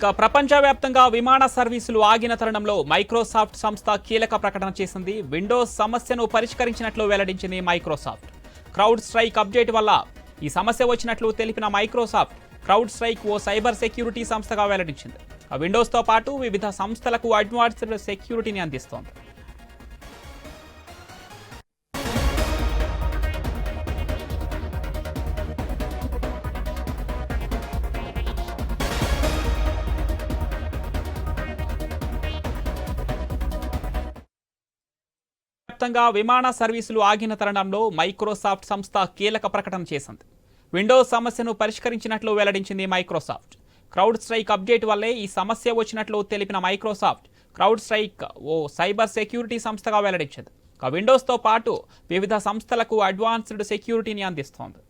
ఇక ప్రపంచవ్యాప్తంగా విమాన సర్వీసులు ఆగిన తరుణంలో మైక్రోసాఫ్ట్ సంస్థ కీలక ప్రకటన చేసింది. విండోస్ సమస్యను పరిష్కరించినట్లు వెల్లడించింది మైక్రోసాఫ్ట్. క్రౌడ్ స్ట్రైక్ అప్డేట్ వల్ల ఈ సమస్య వచ్చినట్లు తెలిపిన మైక్రోసాఫ్ట్ క్రౌడ్ స్ట్రైక్ ఓ సైబర్ సెక్యూరిటీ సంస్థగా వెల్లడించింది. విండోస్తో పాటు వివిధ సంస్థలకు అడ్వాన్స్డ్ సెక్యూరిటీని అందిస్తోంది. వ్యాప్తంగా విమాన సర్వీసులు ఆగిన తరుణంలో మైక్రోసాఫ్ట్ సంస్థ కీలక ప్రకటన చేసింది. విండోస్ సమస్యను పరిష్కరించినట్లు వెల్లడించింది మైక్రోసాఫ్ట్. క్రౌడ్ స్ట్రైక్ అప్డేట్ వల్లే ఈ సమస్య వచ్చినట్లు తెలిపిన మైక్రోసాఫ్ట్ క్రౌడ్ స్ట్రైక్ ఓ సైబర్ సెక్యూరిటీ సంస్థగా వెల్లడించింది. విండోస్తో పాటు వివిధ సంస్థలకు అడ్వాన్స్డ్ సెక్యూరిటీని అందిస్తోంది.